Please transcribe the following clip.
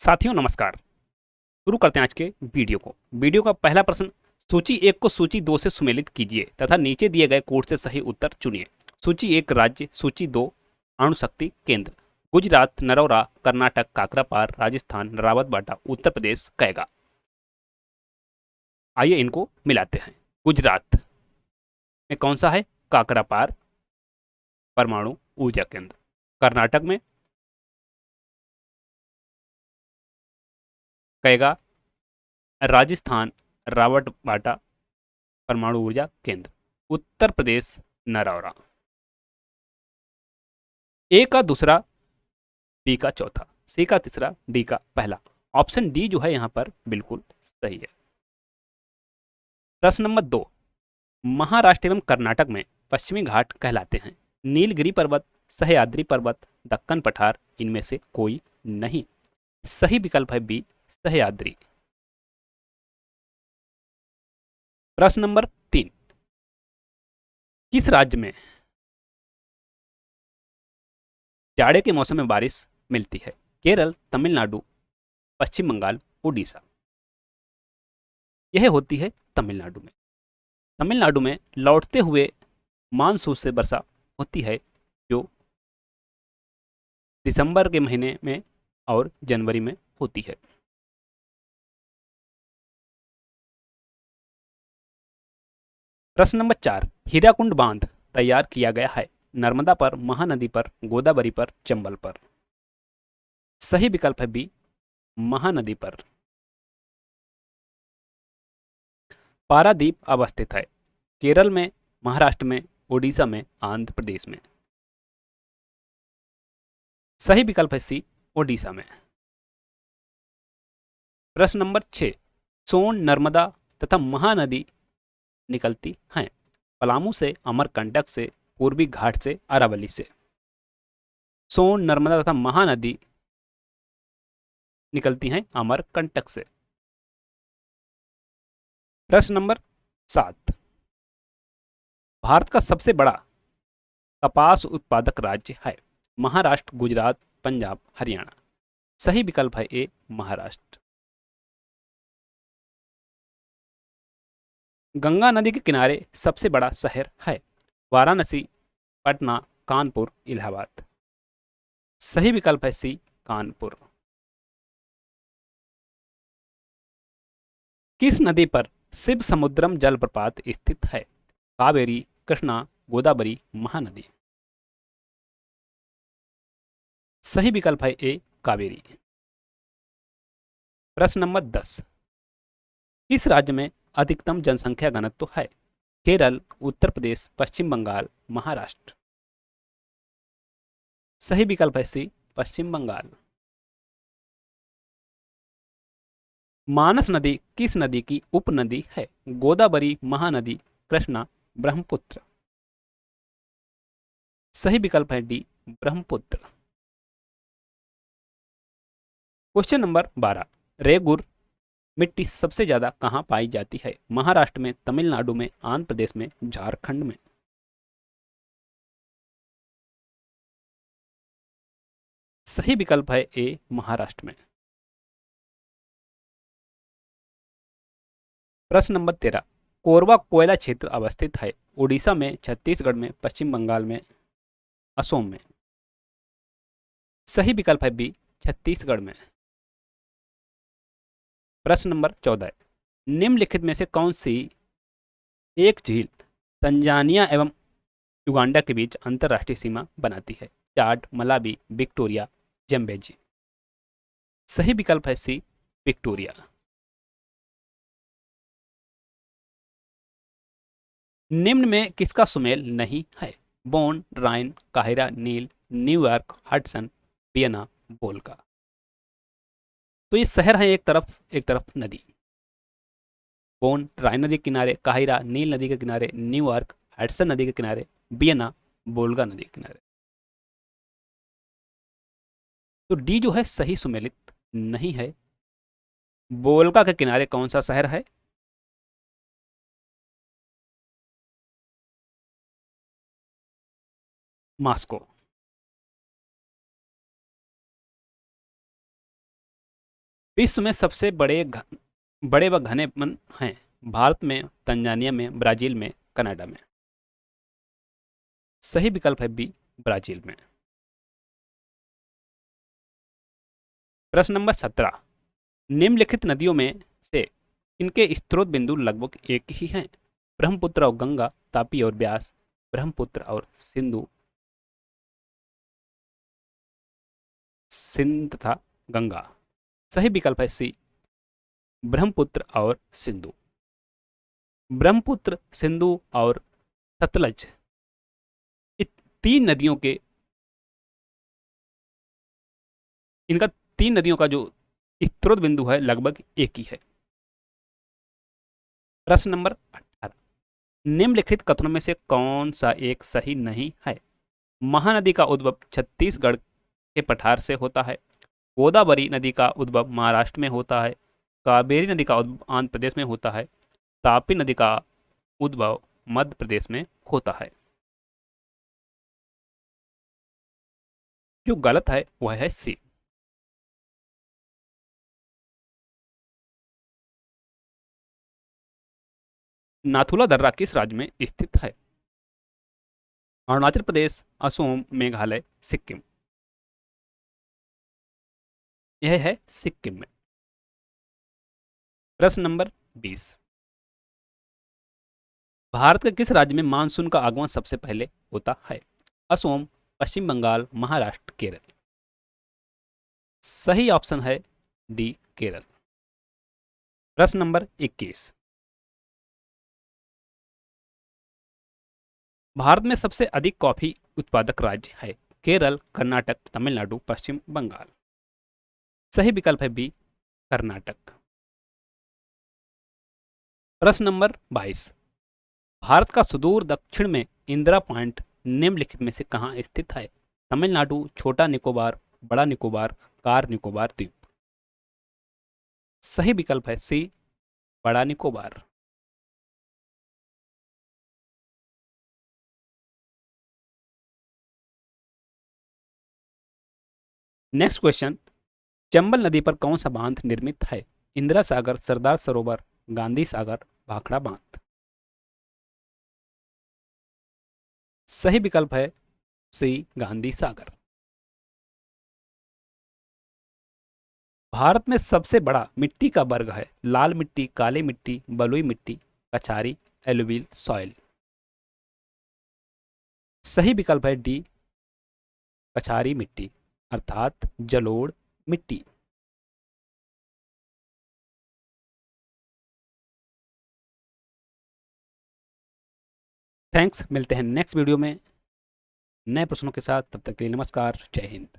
साथियों नमस्कार। शुरू करते हैं आज के वीडियो का पहला प्रश्न। सूची एक को सूची दो से सुमेलित कीजिए तथा नीचे दिए गए कोड से सही उत्तर चुनिए। सूची एक राज्य, सूची दो अणुशक्ति केंद्र। गुजरात, नरौरा, कर्नाटक, काकरापार, राजस्थान, रावतबाटा, उत्तर प्रदेश, कैगा। आइए इनको मिलाते हैं। गुजरात में कौन सा है? काकरापार परमाणु ऊर्जा केंद्र। कर्नाटक में कैगा। राजस्थान रावतबाटा परमाणु ऊर्जा केंद्र। उत्तर प्रदेश नरौरा। ए का दूसरा, बी का चौथा, सी का तीसरा, डी का पहला। ऑप्शन डी जो है यहां पर बिल्कुल सही है। प्रश्न नंबर दो। महाराष्ट्र एवं कर्नाटक में पश्चिमी घाट कहलाते हैं। नीलगिरी पर्वत, सह्याद्री पर्वत, दक्कन पठार, इनमें से कोई नहीं। सही विकल्प है बी, सह्याद्री। प्रश्न नंबर तीन। किस राज्य में जाड़े के मौसम में बारिश मिलती है? केरल, तमिलनाडु, पश्चिम बंगाल, उड़ीसा। यह होती है तमिलनाडु में। तमिलनाडु में लौटते हुए मानसून से वर्षा होती है जो दिसंबर के महीने में और जनवरी में होती है। प्रश्न नंबर चार। हीराकुंड बांध तैयार किया गया है नर्मदा पर, महानदी पर, गोदावरी पर, चंबल पर। सही विकल्प है बी, महानदी पर। पारादीप अवस्थित है केरल में, महाराष्ट्र में, उड़ीसा में, आंध्र प्रदेश में। सही विकल्प है सी, ओडिशा में। प्रश्न नंबर 6। सोन, नर्मदा तथा महानदी निकलती हैं पलामू से, अमरकंटक से, पूर्वी घाट से, अरावली से। सोन, नर्मदा तथा महानदी निकलती हैं अमरकंटक से। प्रश्न नंबर 7। भारत का सबसे बड़ा कपास उत्पादक राज्य है? महाराष्ट्र, गुजरात, पंजाब, हरियाणा। सही विकल्प है ए, महाराष्ट्र। गंगा नदी के किनारे सबसे बड़ा शहर है? वाराणसी, पटना, कानपुर, इलाहाबाद। सही विकल्प है सी, कानपुर। किस नदी पर शिव समुद्रम जलप्रपात स्थित है? कावेरी, कृष्णा, गोदावरी, महानदी। सही विकल्प है ए, कावेरी। प्रश्न नंबर 10। किस राज्य में अधिकतम जनसंख्या घनत्व है? केरल, उत्तर प्रदेश, पश्चिम बंगाल, महाराष्ट्र। सही विकल्प है सी, पश्चिम बंगाल। मानस नदी किस नदी की उपनदी है? गोदावरी, महानदी, कृष्णा, ब्रह्मपुत्र। सही विकल्प है D, Brahmaputra. Question number 12। Regur मिट्टी सबसे ज्यादा कहां पाई जाती है? महाराष्ट्र में, तमिलनाडु में, आंध्र प्रदेश में, झारखंड में। सही विकल्प है ए, महाराष्ट्र में। प्रश्न नंबर 13। कोरबा कोयला क्षेत्र अवस्थित है? उड़ीसा में, छत्तीसगढ़ में, पश्चिम बंगाल में, असोम में। सही विकल्प है बी, छत्तीसगढ़ में। प्रश्न नंबर 14। निम्नलिखित में से कौन सी एक झील तंजानिया एवं युगांडा के बीच अंतरराष्ट्रीय सीमा बनाती है? चाड, मलावी, विक्टोरिया, जम्बेजी। सही विकल्प है सी, विक्टोरिया। निम्न में किसका सुमेल नहीं है? बोन, राइन, काहिरा, नील, न्यूयॉर्क, हडसन, वियना, वोल्गा। तो ये शहर है एक तरफ नदी। बोन राइन नदी के किनारे, काहिरा नील नदी के किनारे, न्यूयॉर्क हडसन नदी के किनारे, वियना वोल्गा नदी के किनारे। तो डी जो है सही सुमेलित नहीं है। वोल्गा के किनारे कौन सा शहर है? मास्को। विश्व में सबसे बड़े व घने वन हैं? भारत में, तंजानिया में, ब्राजील में, कनाडा में। सही विकल्प है बी, ब्राजील में। प्रश्न नंबर 17, निम्नलिखित नदियों में से इनके स्रोत बिंदु लगभग एक ही हैं? ब्रह्मपुत्र और गंगा, तापी और ब्यास, ब्रह्मपुत्र और सिंध तथा गंगा। सही विकल्प है सी, ब्रह्मपुत्र और सिंधु। ब्रह्मपुत्र, सिंधु और सतलज, इन तीन नदियों के इनका तीन नदियों का जो स्रोत बिंदु है लगभग एक ही है। प्रश्न नंबर 18, निम्नलिखित कथनों में से कौन सा एक सही नहीं है? महानदी का उद्भव छत्तीसगढ़ के पठार से होता है। गोदावरी नदी का उद्भव महाराष्ट्र में होता है। कावेरी नदी का उद्भव आंध्र प्रदेश में होता है। तापी नदी का उद्भव मध्य प्रदेश में होता है। जो गलत है वह है सी। नाथुला दर्रा किस राज्य में स्थित है? अरुणाचल प्रदेश, असम, मेघालय, सिक्किम। यह है सिक्किम में। प्रश्न नंबर 20, भारत के किस राज्य में मानसून का आगमन सबसे पहले होता है? असम, पश्चिम बंगाल, महाराष्ट्र, केरल। सही ऑप्शन है डी, केरल। प्रश्न नंबर 21, भारत में सबसे अधिक कॉफी उत्पादक राज्य है? केरल, कर्नाटक, तमिलनाडु, पश्चिम बंगाल। सही विकल्प है बी, कर्नाटक। प्रश्न नंबर 22, भारत का सुदूर दक्षिण में इंदिरा पॉइंट निम्नलिखित में से कहाँ स्थित है? तमिलनाडु, छोटा निकोबार, बड़ा निकोबार, कार निकोबार द्वीप। सही विकल्प है सी, बड़ा निकोबार। नेक्स्ट क्वेश्चन, चंबल नदी पर कौन सा बांध निर्मित है? इंदिरा सागर, सरदार सरोवर, गांधी सागर, भाखड़ा बांध। सही विकल्प है सी, गांधी सागर। भारत में सबसे बड़ा मिट्टी का वर्ग है? लाल मिट्टी, काली मिट्टी, बलुई मिट्टी, कछारी, एलुवियल सॉइल। सही विकल्प है डी, कछारी मिट्टी अर्थात जलोढ़ मिट्टी। थैंक्स, मिलते हैं नेक्स्ट वीडियो में नए प्रश्नों के साथ। तब तक के लिए नमस्कार, जय हिंद।